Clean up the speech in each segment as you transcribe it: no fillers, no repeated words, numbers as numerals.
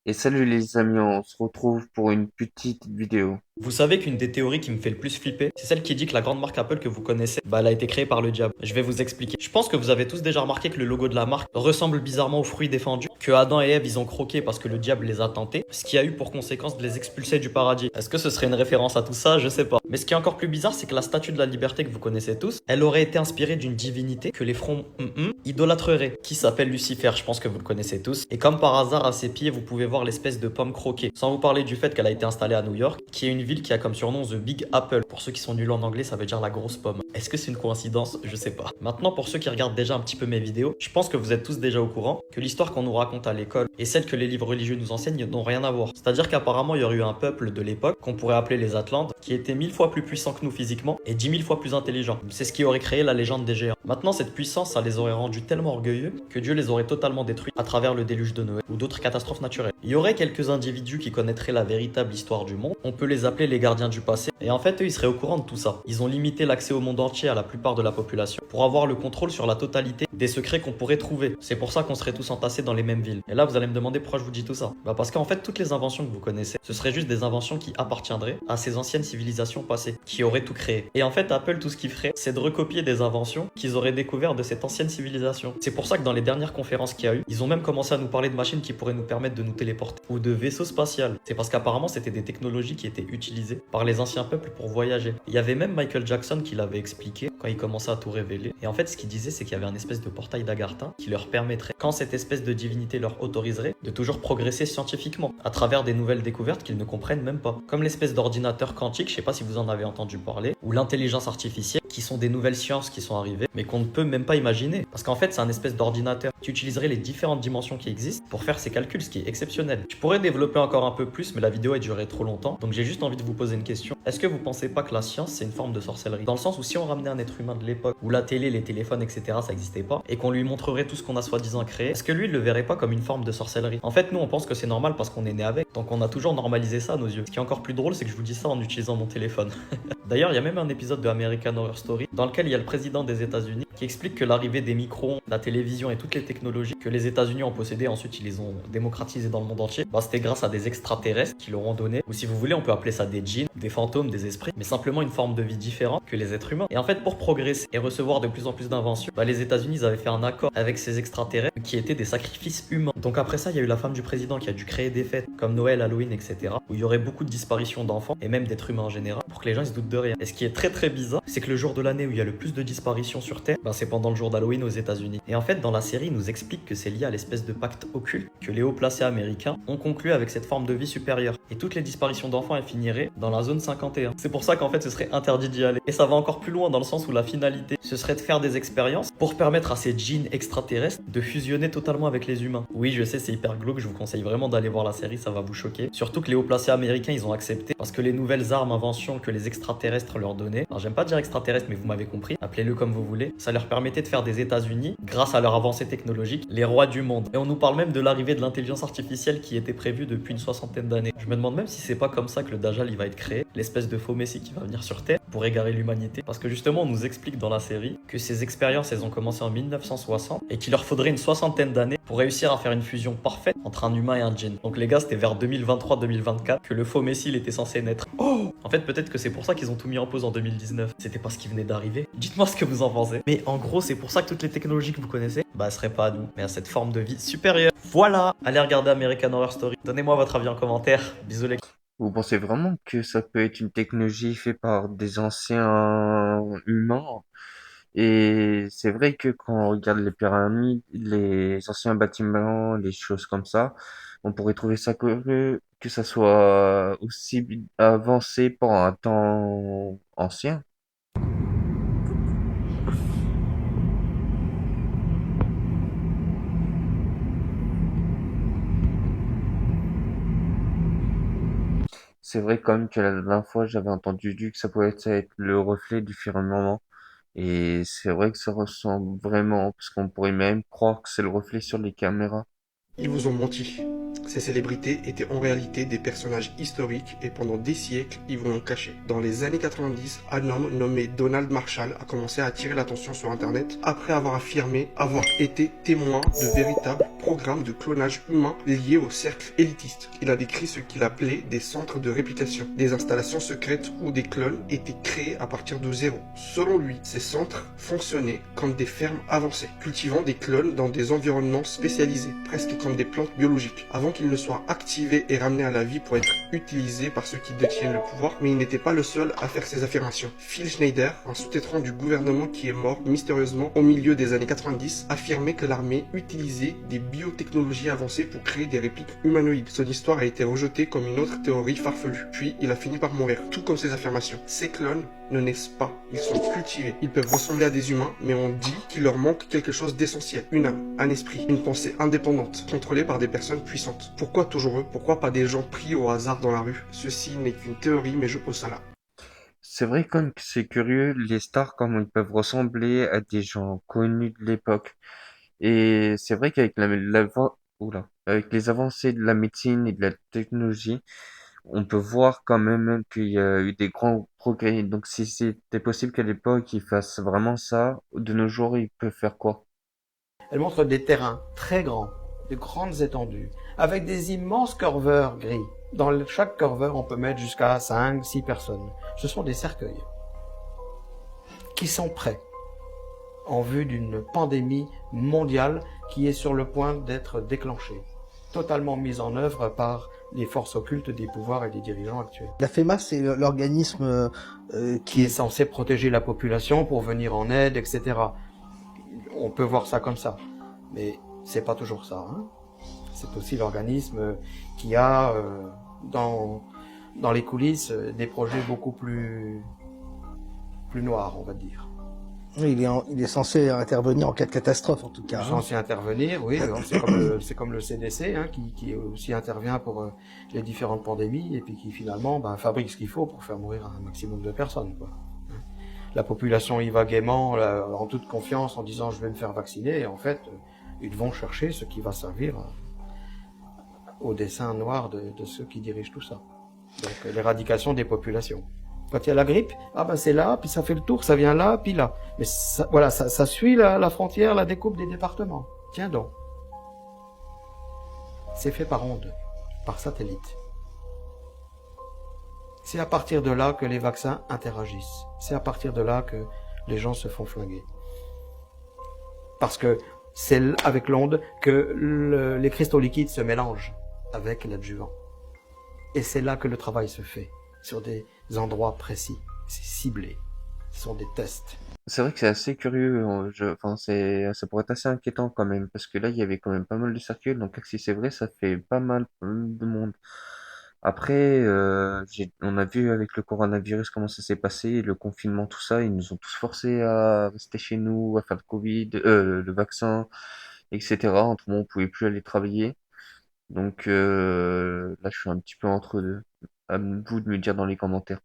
Et salut les amis, on se retrouve pour une petite vidéo. Vous savez qu'une des théories qui me fait le plus flipper, c'est celle qui dit que la grande marque Apple que vous connaissez, elle a été créée par le diable. Je vais vous expliquer. Je pense que vous avez tous déjà remarqué que le logo de la marque ressemble bizarrement aux fruits défendus, que Adam et Ève ils ont croqué parce que le diable les a tentés, ce qui a eu pour conséquence de les expulser du paradis. Est-ce que ce serait une référence à tout ça? Je sais pas. Mais ce qui est encore plus bizarre, c'est que la statue de la liberté que vous connaissez tous, elle aurait été inspirée d'une divinité que les fronts idolâtreraient, qui s'appelle Lucifer. Je pense que vous le connaissez tous. Et comme par hasard, à ses pieds, vous pouvez voir l'espèce de pomme croquée. Sans vous parler du fait qu'elle a été installée à New York, qui est une ville qui a comme surnom The Big Apple. Pour ceux qui sont nuls en anglais, ça veut dire la grosse pomme. Est-ce que c'est une coïncidence? Je sais pas. Maintenant, pour ceux qui regardent déjà un petit peu mes vidéos, je pense que vous êtes tous déjà au courant que l'histoire qu'on nous raconte à l'école et celle que les livres religieux nous enseignent n'ont rien à voir. C'est-à-dire qu'apparemment, il y aurait eu un peuple de l'époque, qu'on pourrait appeler les Atlantes, qui était 1000 fois plus puissant que nous physiquement et 10 000 fois plus intelligent. C'est ce qui aurait créé la légende des géants. Maintenant, cette puissance, ça les aurait rendus tellement orgueilleux que Dieu les aurait totalement détruits à travers le déluge de Noé ou d'autres catastrophes naturelles. Il y aurait quelques individus qui connaîtraient la véritable histoire du monde. On peut les appeler les gardiens du passé. Et en fait, eux, ils seraient au courant de tout ça. Ils ont limité l'accès au monde entier à la plupart de la population pour avoir le contrôle sur la totalité des secrets qu'on pourrait trouver. C'est pour ça qu'on serait tous entassés dans les mêmes villes. Et là, vous allez me demander pourquoi je vous dis tout ça. Bah parce qu'en fait, toutes les inventions que vous connaissez, ce seraient juste des inventions qui appartiendraient à ces anciennes civilisations passées, qui auraient tout créé. Et en fait, Apple, tout ce qu'il ferait, c'est de recopier des inventions qu'ils auraient découvertes de cette ancienne civilisation. C'est pour ça que dans les dernières conférences qu'il y a eu, ils ont même commencé à nous parler de machines qui pourraient nous permettre de nous téléporter ou de vaisseaux spatials. C'est parce qu'apparemment, c'était des technologies qui étaient utilisées par les anciens peuples pour voyager. Il y avait même Michael Jackson qui l'avait expliqué quand il commençait à tout révéler. Et en fait, ce qu'il disait, c'est qu'il y avait un espèce de portail d'Agartha qui leur permettrait, quand cette espèce de divinité leur autoriserait, de toujours progresser scientifiquement à travers des nouvelles découvertes qu'ils ne comprennent même pas. Comme l'espèce d'ordinateur quantique, je sais pas si vous en avez entendu parler, ou l'intelligence artificielle, qui sont des nouvelles sciences qui sont arrivées, mais qu'on ne peut même pas imaginer. Parce qu'en fait, c'est un espèce d'ordinateur qui utiliserait les différentes dimensions qui existent pour faire ses calculs, ce qui est exceptionnel. Je pourrais développer encore un peu plus, mais la vidéo a duré trop longtemps, donc j'ai juste envie de vous poser une question. Est-ce que vous pensez pas que la science, c'est une forme de sorcellerie? Dans le sens où si on ramenait un être humain de l'époque, où la télé, les téléphones, etc., ça n'existait pas, et qu'on lui montrerait tout ce qu'on a soi-disant créé, est-ce que lui, il le verrait pas comme une forme de sorcellerie? En fait, nous, on pense que c'est normal parce qu'on est né avec, donc on a toujours normalisé ça à nos yeux. Ce qui est encore plus drôle, c'est que je vous dis ça en utilisant mon téléphone. D'ailleurs, il y a même un épisode de American Horror Story dans lequel il y a le président des États-Unis qui explique que l'arrivée des micro-ondes, la télévision et toutes les technologies que les États-Unis ont possédées, ensuite ils les ont démocratisées dans le monde entier, bah, c'était grâce à des extraterrestres qui leur ont donné, ou si vous voulez, on peut appeler ça des djinns, des fantômes, des esprits, mais simplement une forme de vie différente que les êtres humains. Et en fait, pour progresser et recevoir de plus en plus d'inventions, bah, les États-Unis ils avaient fait un accord avec ces extraterrestres qui étaient des sacrifices humains. Donc après ça, il y a eu la femme du président qui a dû créer des fêtes comme Noël, Halloween, etc., où il y aurait beaucoup de disparitions d'enfants et même d'êtres humains en général pour que les gens ils se doutent de rien. Et ce qui est très très bizarre, c'est que le jour de l'année où il y a le plus de disparitions sur Terre, bah, c'est pendant le jour d'Halloween aux États-Unis. Et en fait, dans la série, il nous explique que c'est lié à l'espèce de pacte occulte que les hauts placés américains ont conclu avec cette forme de vie supérieure. Et toutes les disparitions d'enfants, elles finiraient dans la zone 51. C'est pour ça qu'en fait, ce serait interdit d'y aller. Et ça va encore plus loin dans le sens où la finalité, ce serait de faire des expériences pour permettre à ces djinns extraterrestres de fusionner totalement avec les humains. Oui, je sais, c'est hyper glauque, je vous conseille vraiment d'aller voir la série, ça va vous choquer. Surtout que les hauts placés américains, ils ont accepté parce que les nouvelles armes, inventions que les extraterrestres leur donnaient, alors j'aime pas dire extraterrestres, mais vous m'avez compris, appelez-le comme vous voulez, ça leur permettait de faire des États-Unis, grâce à leur avancée technologique, les rois du monde. Et on nous parle même de l'arrivée de l'intelligence artificielle qui était prévue depuis une soixantaine d'années. Je me demande même si c'est pas comme ça que le Dajjal il va être créé, l'espèce de faux messie qui va venir sur Terre pour égarer l'humanité. Parce que justement, on nous explique dans la série que ces expériences, elles ont commencé en 1960 et qu'il leur faudrait une soixantaine d'années pour réussir à faire une fusion parfaite entre un humain et un djinn. Donc les gars, c'était vers 2023-2024 que le faux messie il était censé naître. Oh, en fait, peut-être que c'est pour ça qu'ils ont tout mis en pause en 2019. C'était pas ce qui venait d'arriver. Dites-moi ce que vous en pensez. Mais en gros, c'est pour ça que toutes les technologies que vous connaissez, bah, elles seraient pas à nous, mais à cette forme de vie supérieure. Voilà. Allez regarder American Horror Story. Donnez-moi votre avis en commentaire. Bisous les Vous pensez vraiment que ça peut être une technologie faite par des anciens humains? Et c'est vrai que quand on regarde les pyramides, les anciens bâtiments, les choses comme ça, on pourrait trouver ça que ça soit aussi avancé pour un temps ancien. C'est vrai quand même que la dernière fois, j'avais entendu dire que ça pouvait être le reflet du firmament. Et c'est vrai que ça ressemble vraiment, parce qu'on pourrait même croire que c'est le reflet sur les caméras. Ils vous ont menti. Ces célébrités étaient en réalité des personnages historiques et pendant des siècles, ils vont en cacher. Dans les années 90, un homme nommé Donald Marshall a commencé à attirer l'attention sur Internet après avoir affirmé avoir été témoin de véritables programmes de clonage humain liés au cercle élitiste. Il a décrit ce qu'il appelait des centres de réplication, des installations secrètes où des clones étaient créés à partir de zéro. Selon lui, ces centres fonctionnaient comme des fermes avancées, cultivant des clones dans des environnements spécialisés, presque comme des plantes biologiques, avant qu'ils ne soient activés et ramenés à la vie pour être utilisés par ceux qui détiennent le pouvoir. Mais il n'était pas le seul à faire ces affirmations. Phil Schneider, un sous-traitant du gouvernement qui est mort mystérieusement au milieu des années 90, affirmait que l'armée utilisait des biotechnologies avancées pour créer des répliques humanoïdes. Son histoire a été rejetée comme une autre théorie farfelue. Puis il a fini par mourir, tout comme ses affirmations. Ces clones ne naissent pas, ils sont cultivés. Ils peuvent ressembler à des humains, mais on dit qu'il leur manque quelque chose d'essentiel. Une âme, un esprit, une pensée indépendante, contrôlée par des personnes puissantes. Pourquoi toujours eux? Pourquoi pas des gens pris au hasard dans la rue? Ceci n'est qu'une théorie, mais je pose ça là. C'est vrai comme que c'est curieux, les stars, comment ils peuvent ressembler à des gens connus de l'époque. Et c'est vrai qu'avec avec les avancées de la médecine et de la technologie, on peut voir quand même qu'il y a eu des grands progrès. Donc si c'était possible qu'à l'époque ils fassent vraiment ça, de nos jours ils peuvent faire quoi? Elle montre des terrains très grands, de grandes étendues, avec des immenses curveurs gris. Dans chaque curveur, on peut mettre jusqu'à 5, 6 personnes. Ce sont des cercueils qui sont prêts en vue d'une pandémie mondiale qui est sur le point d'être déclenchée, totalement mise en œuvre par les forces occultes des pouvoirs et des dirigeants actuels. La FEMA, c'est l'organisme qui est censé protéger la population pour venir en aide, etc. On peut voir ça comme ça, mais c'est pas toujours ça. Hein. C'est aussi l'organisme qui a dans les coulisses des projets beaucoup plus noirs, on va dire. Oui, il est censé intervenir en cas de catastrophe, en tout cas. Censé intervenir, oui. C'est comme le CDC, hein, qui aussi intervient pour les différentes pandémies et puis qui finalement fabrique ce qu'il faut pour faire mourir un maximum de personnes, quoi. La population y va gaiement, en toute confiance, en disant je vais me faire vacciner, et en fait, ils vont chercher ce qui va servir au dessein noir de ceux qui dirigent tout ça. Donc l'éradication des populations. Quand il y a la grippe, c'est là, puis ça fait le tour, ça vient là, puis là. Mais ça, voilà, ça suit la frontière, la découpe des départements. Tiens donc. C'est fait par onde, par satellite. C'est à partir de là que les vaccins interagissent. C'est à partir de là que les gens se font flinguer. Parce que c'est avec l'onde que les cristaux liquides se mélangent avec l'adjuvant. Et c'est là que le travail se fait, sur des endroits précis, c'est ciblé, ce sont des tests. C'est vrai que c'est assez curieux, ça pourrait être assez inquiétant quand même, parce que là il y avait quand même pas mal de circuits, donc si c'est vrai, ça fait pas mal de monde. Après, on a vu avec le coronavirus comment ça s'est passé, le confinement, tout ça, ils nous ont tous forcés à rester chez nous, à faire le Covid, le vaccin, etc. Autrement, on pouvait plus aller travailler. Donc là, je suis un petit peu entre deux. À vous de me dire dans les commentaires.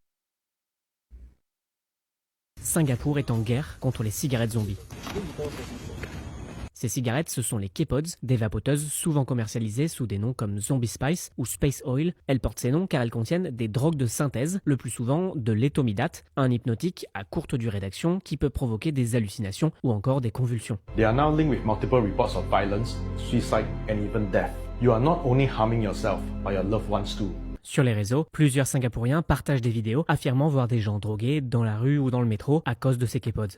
Singapour est en guerre contre les cigarettes zombies. Ces cigarettes, ce sont les K-Pods, des vapoteuses souvent commercialisées sous des noms comme Zombie Spice ou Space Oil. Elles portent ces noms car elles contiennent des drogues de synthèse, le plus souvent de l'éthomidate, un hypnotique à courte durée d'action qui peut provoquer des hallucinations ou encore des convulsions. They are now linked with multiple reports of violence, suicide and even death. You are not only harming yourself, but your loved ones too. Sur les réseaux, plusieurs Singapouriens partagent des vidéos affirmant voir des gens drogués dans la rue ou dans le métro à cause de ces K-Pods.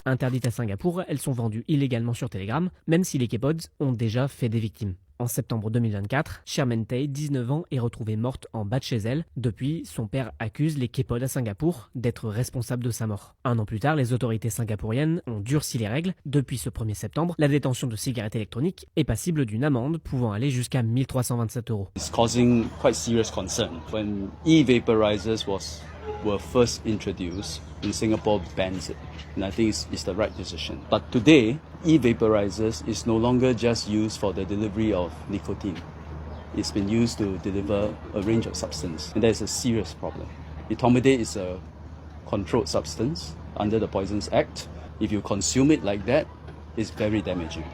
Interdites à Singapour, elles sont vendues illégalement sur Telegram, même si les K-Pods ont déjà fait des victimes. En septembre 2024, Sherman Tay, 19 ans, est retrouvée morte en bas de chez elle. Depuis, son père accuse les K-Pods à Singapour d'être responsables de sa mort. Un an plus tard, les autorités singapouriennes ont durci les règles. Depuis ce 1er septembre, la détention de cigarettes électroniques est passible d'une amende pouvant aller jusqu'à 1327 €. It's causing quite serious concern. When e-vaporizers were first introduced, in Singapore bans it, and I think it's the right decision. But today, e-vaporizers is no longer just used for the delivery of nicotine. It's been used to deliver a range of substance, and that is a serious problem. Etomidate is a controlled substance under the Poisons Act. If you consume it like that, it's very damaging.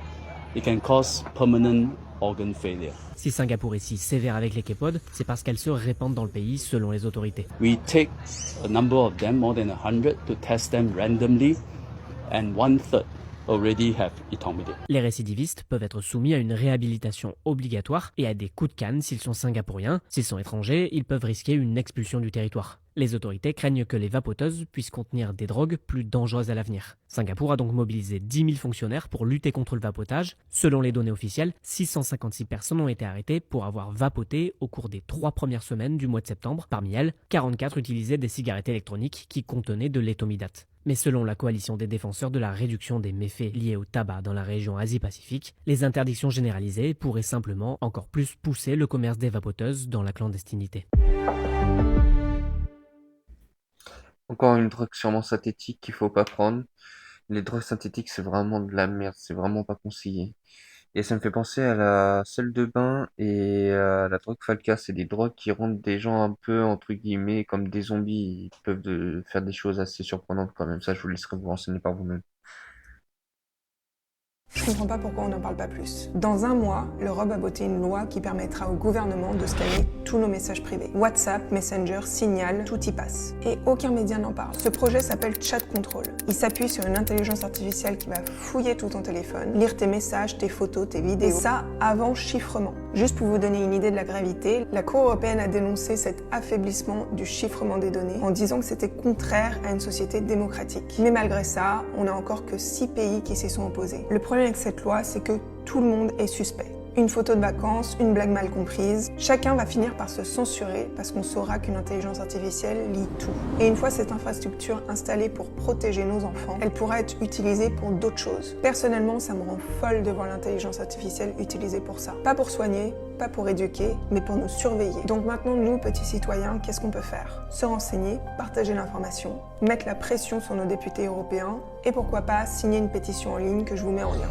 It can cause permanent organ failure. Si Singapour est si sévère avec les K-POD, c'est parce qu'elles se répandent dans le pays selon les autorités. We take a number of them, more than 100, to test them randomly, and 1/3 already have etomidate. Les récidivistes peuvent être soumis à une réhabilitation obligatoire et à des coups de canne s'ils sont singapouriens. S'ils sont étrangers, ils peuvent risquer une expulsion du territoire. Les autorités craignent que les vapoteuses puissent contenir des drogues plus dangereuses à l'avenir. Singapour a donc mobilisé 10 000 fonctionnaires pour lutter contre le vapotage. Selon les données officielles, 656 personnes ont été arrêtées pour avoir vapoté au cours des 3 premières semaines du mois de septembre. Parmi elles, 44 utilisaient des cigarettes électroniques qui contenaient de l'étomidate. Mais selon la coalition des défenseurs de la réduction des méfaits liés au tabac dans la région Asie-Pacifique, les interdictions généralisées pourraient simplement encore plus pousser le commerce des vapoteuses dans la clandestinité. Encore une drogue sûrement synthétique qu'il faut pas prendre. Les drogues synthétiques, c'est vraiment de la merde, c'est vraiment pas conseillé. Et ça me fait penser à la salle de bain et à la drogue Falca. C'est des drogues qui rendent des gens un peu, entre guillemets, comme des zombies. Ils peuvent faire des choses assez surprenantes quand même. Ça, je vous laisserai vous renseigner par vous-même. Je comprends pas pourquoi on n'en parle pas plus. Dans un mois, l'Europe va voter une loi qui permettra au gouvernement de scanner tous nos messages privés. WhatsApp, Messenger, Signal, tout y passe. Et aucun média n'en parle. Ce projet s'appelle Chat Control. Il s'appuie sur une intelligence artificielle qui va fouiller tout ton téléphone, lire tes messages, tes photos, tes vidéos. Et ça, avant chiffrement. Juste pour vous donner une idée de la gravité, la Cour européenne a dénoncé cet affaiblissement du chiffrement des données en disant que c'était contraire à une société démocratique. Mais malgré ça, on n'a encore que 6 pays qui s'y sont opposés. Le problème avec cette loi, c'est que tout le monde est suspect. Une photo de vacances, une blague mal comprise, chacun va finir par se censurer parce qu'on saura qu'une intelligence artificielle lit tout. Et une fois cette infrastructure installée pour protéger nos enfants, elle pourra être utilisée pour d'autres choses. Personnellement, ça me rend folle de voir l'intelligence artificielle utilisée pour ça. Pas pour soigner, pas pour éduquer, mais pour nous surveiller. Donc maintenant, nous, petits citoyens, qu'est-ce qu'on peut faire? Se renseigner, partager l'information, mettre la pression sur nos députés européens et pourquoi pas signer une pétition en ligne que je vous mets en lien.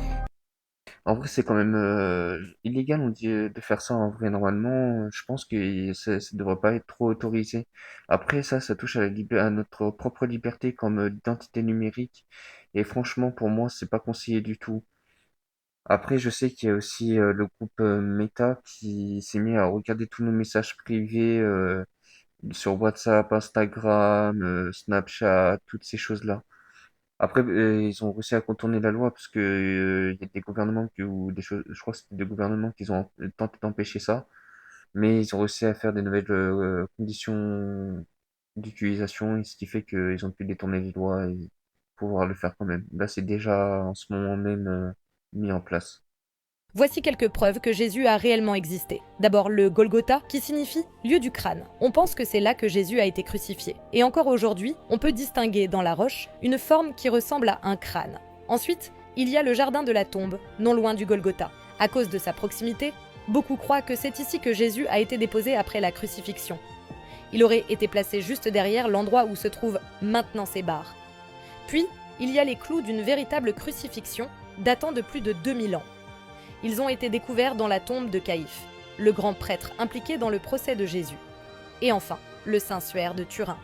En vrai, c'est quand même illégal, on dit, de faire ça en vrai. Normalement, je pense que ça devrait pas être trop autorisé. Après, ça touche à à notre propre liberté comme l'identité numérique. Et franchement, pour moi, c'est pas conseillé du tout. Après, je sais qu'il y a aussi le groupe Meta qui s'est mis à regarder tous nos messages privés sur WhatsApp, Instagram, Snapchat, toutes ces choses-là. Après, ils ont réussi à contourner la loi parce que il y a des gouvernements ou des choses, je crois que c'était des gouvernements qui ont tenté d'empêcher ça, mais ils ont réussi à faire des nouvelles conditions d'utilisation, et ce qui fait qu'ils ont pu détourner les lois et pouvoir le faire quand même. Là, c'est déjà en ce moment même mis en place. Voici quelques preuves que Jésus a réellement existé. D'abord le Golgotha, qui signifie lieu du crâne. On pense que c'est là que Jésus a été crucifié. Et encore aujourd'hui, on peut distinguer dans la roche une forme qui ressemble à un crâne. Ensuite, il y a le jardin de la tombe, non loin du Golgotha. À cause de sa proximité, beaucoup croient que c'est ici que Jésus a été déposé après la crucifixion. Il aurait été placé juste derrière l'endroit où se trouvent maintenant ses barres. Puis, il y a les clous d'une véritable crucifixion datant de plus de 2000 ans. Ils ont été découverts dans la tombe de Caïphe, le grand prêtre impliqué dans le procès de Jésus. Et enfin, le Saint-Suaire de Turin.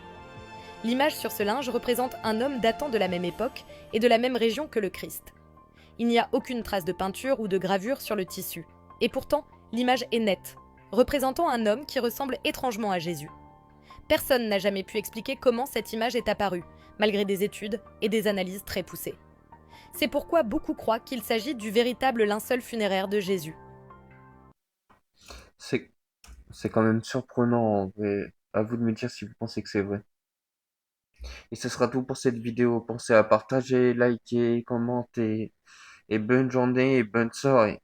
L'image sur ce linge représente un homme datant de la même époque et de la même région que le Christ. Il n'y a aucune trace de peinture ou de gravure sur le tissu. Et pourtant, l'image est nette, représentant un homme qui ressemble étrangement à Jésus. Personne n'a jamais pu expliquer comment cette image est apparue, malgré des études et des analyses très poussées. C'est pourquoi beaucoup croient qu'il s'agit du véritable linceul funéraire de Jésus. C'est quand même surprenant, en vrai. À vous de me dire si vous pensez que c'est vrai. Et ce sera tout pour cette vidéo. Pensez à partager, liker, commenter. Et bonne journée et bonne soirée.